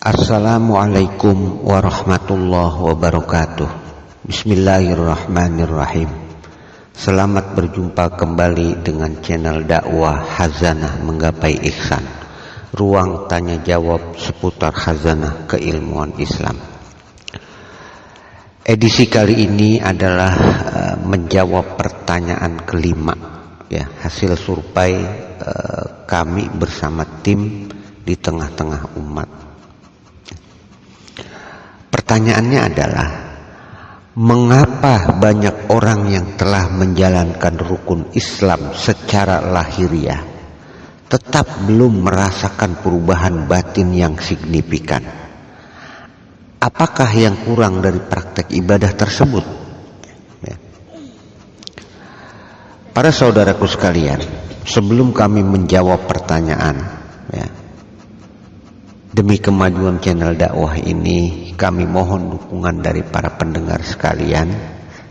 Assalamualaikum warahmatullahi wabarakatuh. Bismillahirrahmanirrahim. Selamat berjumpa kembali dengan channel dakwah Khazanah Menggapai Ihsan, ruang tanya jawab seputar khazanah keilmuan Islam. Edisi kali ini adalah menjawab pertanyaan kelima, ya, hasil survei kami bersama tim di tengah-tengah umat. Pertanyaannya adalah, mengapa banyak orang yang telah menjalankan rukun Islam secara lahiriah tetap belum merasakan perubahan batin yang signifikan? Apakah yang kurang dari praktek ibadah tersebut? Ya. Para saudaraku sekalian, sebelum kami menjawab pertanyaan, ya, demi kemajuan channel dakwah ini, kami mohon dukungan dari para pendengar sekalian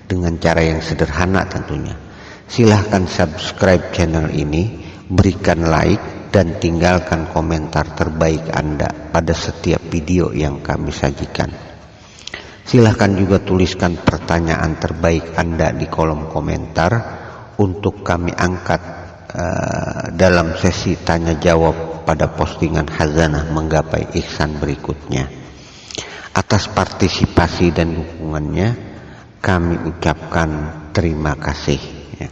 dengan cara yang sederhana tentunya. Silahkan subscribe channel ini, berikan like, dan tinggalkan komentar terbaik Anda pada setiap video yang kami sajikan. Silahkan juga tuliskan pertanyaan terbaik Anda di kolom komentar untuk kami angkat dalam sesi tanya jawab pada postingan Khazanah Menggapai Ihsan berikutnya. Atas partisipasi dan dukungannya kami ucapkan terima kasih, ya.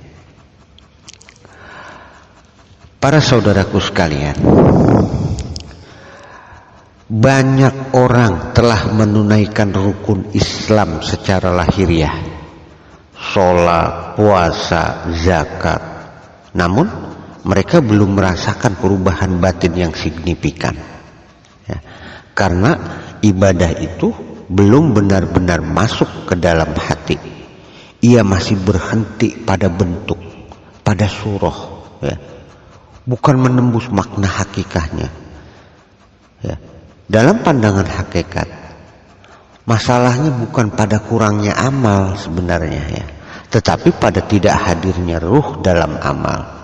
Para saudaraku sekalian, banyak orang telah menunaikan rukun Islam secara lahiriah, sholat, puasa, zakat. Namun mereka belum merasakan perubahan batin yang signifikan, ya, karena ibadah itu belum benar-benar masuk ke dalam hati. Ia masih berhenti pada bentuk, pada surah, ya, bukan menembus makna hakikatnya, ya. Dalam pandangan hakikat, masalahnya bukan pada kurangnya amal sebenarnya, ya, tetapi pada tidak hadirnya ruh dalam amal.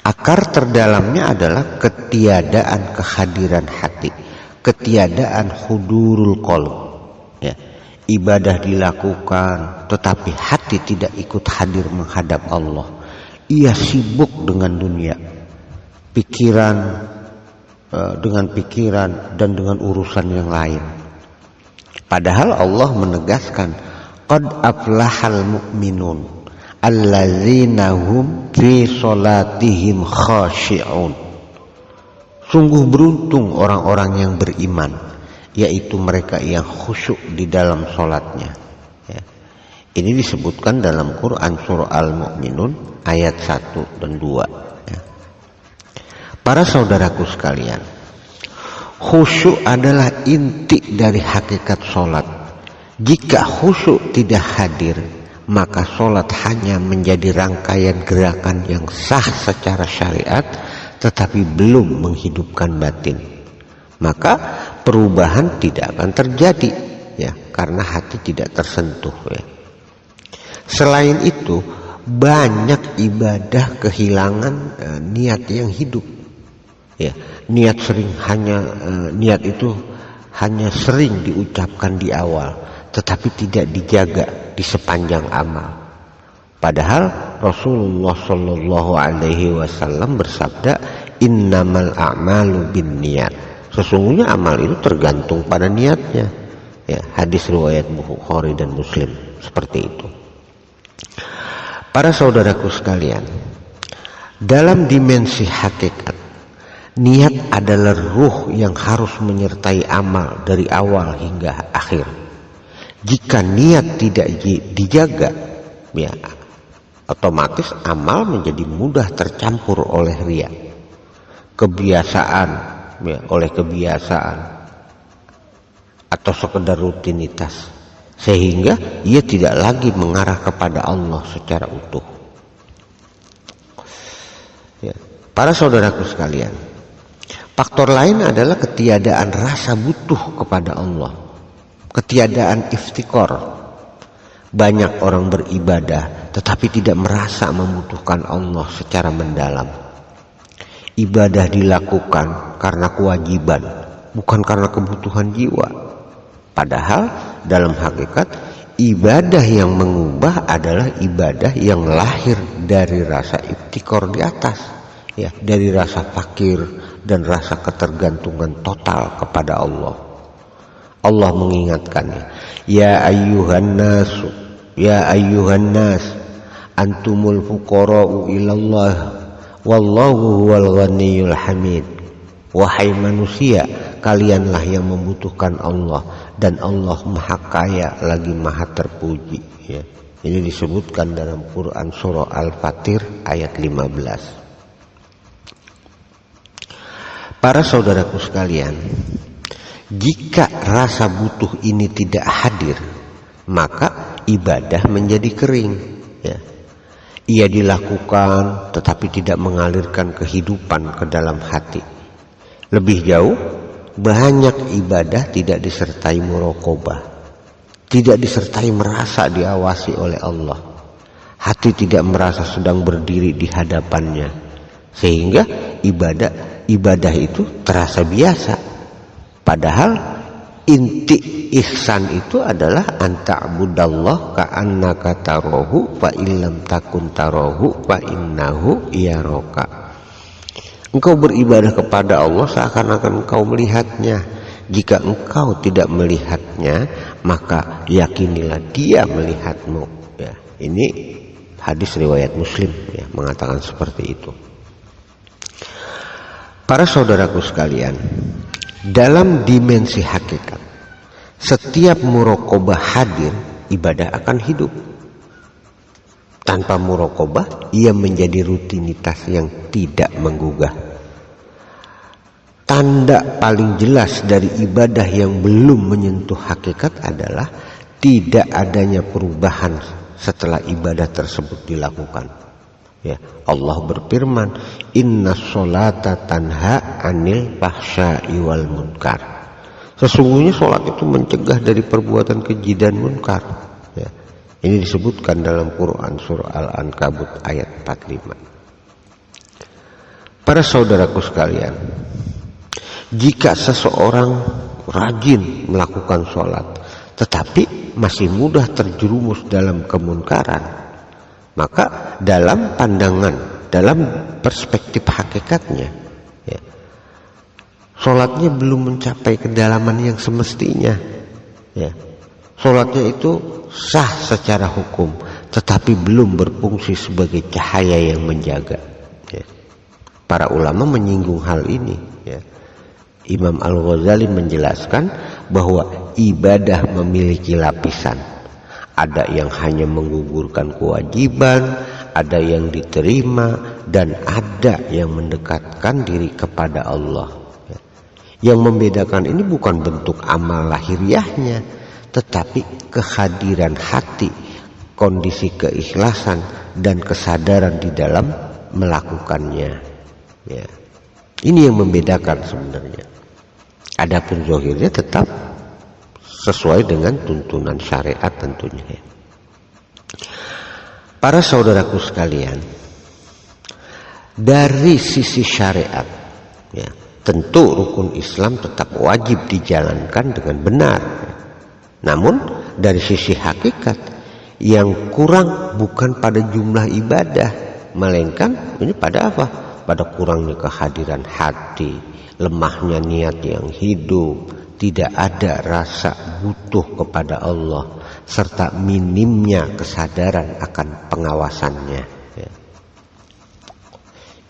Akar terdalamnya adalah ketiadaan kehadiran hati, ketiadaan hudurul qalb, ya. Ibadah dilakukan tetapi hati tidak ikut hadir menghadap Allah. Ia sibuk dengan dunia, dengan pikiran dan dengan urusan yang lain. Padahal Allah menegaskan, qad aflahal mu'minun allazina hum fi sholatihim khashi'un. Sungguh beruntung orang-orang yang beriman, yaitu mereka yang khusyuk di dalam sholatnya, ya. Ini disebutkan dalam Quran surah Al-Mu'minun ayat 1 dan 2, ya. Para saudaraku sekalian, khusyuk adalah inti dari hakikat sholat. Jika khusyuk tidak hadir, maka sholat hanya menjadi rangkaian gerakan yang sah secara syariat, tetapi belum menghidupkan batin. Maka perubahan tidak akan terjadi, ya, karena hati tidak tersentuh, ya. Selain itu, banyak ibadah kehilangan niat yang hidup, ya. Niat itu hanya sering diucapkan di awal, tetapi tidak dijaga di sepanjang amal. Padahal Rasulullah Shallallahu Alaihi Wasallam bersabda, innamal a'malu binniyat. Sesungguhnya amal itu tergantung pada niatnya, ya. Hadis riwayat Bukhari dan Muslim seperti itu. Para saudaraku sekalian, dalam dimensi hakikat, niat adalah ruh yang harus menyertai amal dari awal hingga akhir. Jika niat tidak dijaga, ya, otomatis amal menjadi mudah tercampur oleh riya, kebiasaan, ya, oleh kebiasaan atau sekedar rutinitas, sehingga ia tidak lagi mengarah kepada Allah secara utuh, ya. Para saudaraku sekalian, faktor lain adalah ketiadaan rasa butuh kepada Allah, ketiadaan iftikor. Banyak orang beribadah tetapi tidak merasa membutuhkan Allah secara mendalam. Ibadah dilakukan karena kewajiban, bukan karena kebutuhan jiwa. Padahal dalam hakikat ibadah yang mengubah adalah ibadah yang lahir dari rasa iftikor di atas, ya, dari rasa fakir dan rasa ketergantungan total kepada Allah. Allah mengingatkannya, ya ayyuhan nas antumul fuqara'u ilallah wallahu huwal ghaniyyul hamid. Wahai manusia, kalianlah yang membutuhkan Allah dan Allah maha kaya lagi maha terpuji, ya. Ini disebutkan dalam Quran surah Al-Fatir ayat 15. Para saudaraku sekalian, jika rasa butuh ini tidak hadir, maka ibadah menjadi kering, ya. Ia dilakukan tetapi tidak mengalirkan kehidupan ke dalam hati. Lebih jauh, banyak ibadah tidak disertai muraqabah, tidak disertai merasa diawasi oleh Allah. Hati tidak merasa sedang berdiri di hadapannya, sehingga ibadah itu terasa biasa. Padahal inti ihsan itu adalah anta'budallah ka'annaka tarahu fa illam takun tarahu fa innahu yaraka. Engkau beribadah kepada Allah seakan-akan engkau melihatnya. Jika engkau tidak melihatnya, maka yakinilah Dia melihatmu, ya. Ini hadis riwayat Muslim, ya, mengatakan seperti itu. Para saudaraku sekalian, dalam dimensi hakikat, setiap muraqabah hadir, ibadah akan hidup. Tanpa muraqabah, ia menjadi rutinitas yang tidak menggugah. Tanda paling jelas dari ibadah yang belum menyentuh hakikat adalah tidak adanya perubahan setelah ibadah tersebut dilakukan. Ya, Allah berfirman, Inna sholata tanha anil fahsya'i wal munkar. Sesungguhnya sholat itu mencegah dari perbuatan keji dan munkar. Ya. Ini disebutkan dalam Quran surah Al-Ankabut ayat 45. Para saudaraku sekalian, jika seseorang rajin melakukan sholat tetapi masih mudah terjerumus dalam kemunkaran, maka dalam pandangan, dalam perspektif hakikatnya, ya, sholatnya belum mencapai kedalaman yang semestinya, ya. Sholatnya itu sah secara hukum, tetapi belum berfungsi sebagai cahaya yang menjaga, ya. Para ulama menyinggung hal ini, ya. Imam Al-Ghazali menjelaskan bahwa ibadah memiliki lapisan. Ada yang hanya menggugurkan kewajiban, ada yang diterima, dan ada yang mendekatkan diri kepada Allah. Yang membedakan ini bukan bentuk amal lahiriahnya, tetapi kehadiran hati, kondisi keikhlasan, dan kesadaran di dalam melakukannya. Ya. Ini yang membedakan sebenarnya. Adapun zahirnya tetap sesuai dengan tuntunan syariat tentunya. Para saudaraku sekalian, dari sisi syariat, ya, tentu rukun Islam tetap wajib dijalankan dengan benar. Namun dari sisi hakikat, yang kurang bukan pada jumlah ibadah, melainkan ini pada apa? Pada kurangnya kehadiran hati, lemahnya niat yang hidup, tidak ada rasa butuh kepada Allah, serta minimnya kesadaran akan pengawasannya. Ya.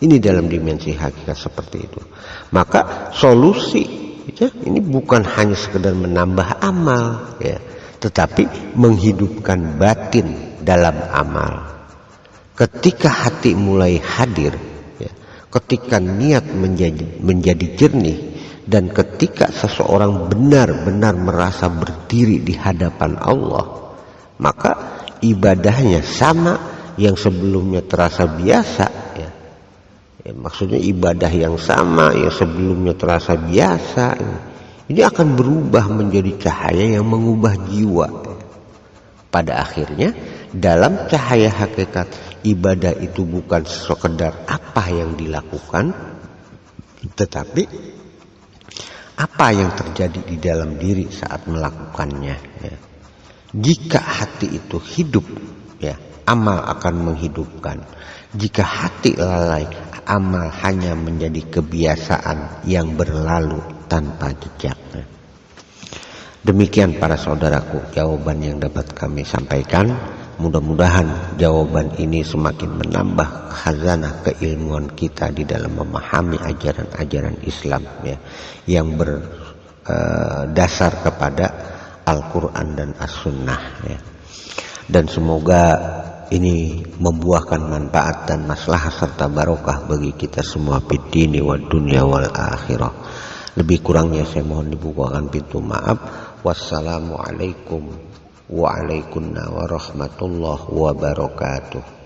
Ini dalam dimensi hakikat seperti itu. Maka solusi, ya, ini bukan hanya sekedar menambah amal, ya, tetapi menghidupkan batin dalam amal. Ketika hati mulai hadir, ya, ketika niat menjadi jernih, dan ketika seseorang benar-benar merasa berdiri di hadapan Allah, maka ibadahnya sama yang sebelumnya terasa biasa, ya. Maksudnya ibadah yang sama yang sebelumnya terasa biasa, ini akan berubah menjadi cahaya yang mengubah jiwa. Pada akhirnya, dalam cahaya hakikat, ibadah itu bukan sekedar apa yang dilakukan, tetapi Apa yang terjadi di dalam diri saat melakukannya, ya. Jika hati itu hidup, ya, amal akan menghidupkan. Jika hati lalai, amal hanya menjadi kebiasaan yang berlalu tanpa jejak. Demikian para saudaraku jawaban yang dapat kami sampaikan. Mudah-mudahan jawaban ini semakin menambah khazanah keilmuan kita di dalam memahami ajaran-ajaran Islam, ya, yang berdasar kepada Al-Quran dan As-Sunnah, ya. Dan semoga ini membuahkan manfaat dan maslahah serta barokah bagi kita semua fid dini wad dunya wal akhirah. Lebih kurangnya saya mohon dibukakan pintu maaf. Wassalamualaikum waalaikumsalam warahmatullahi wabarakatuh.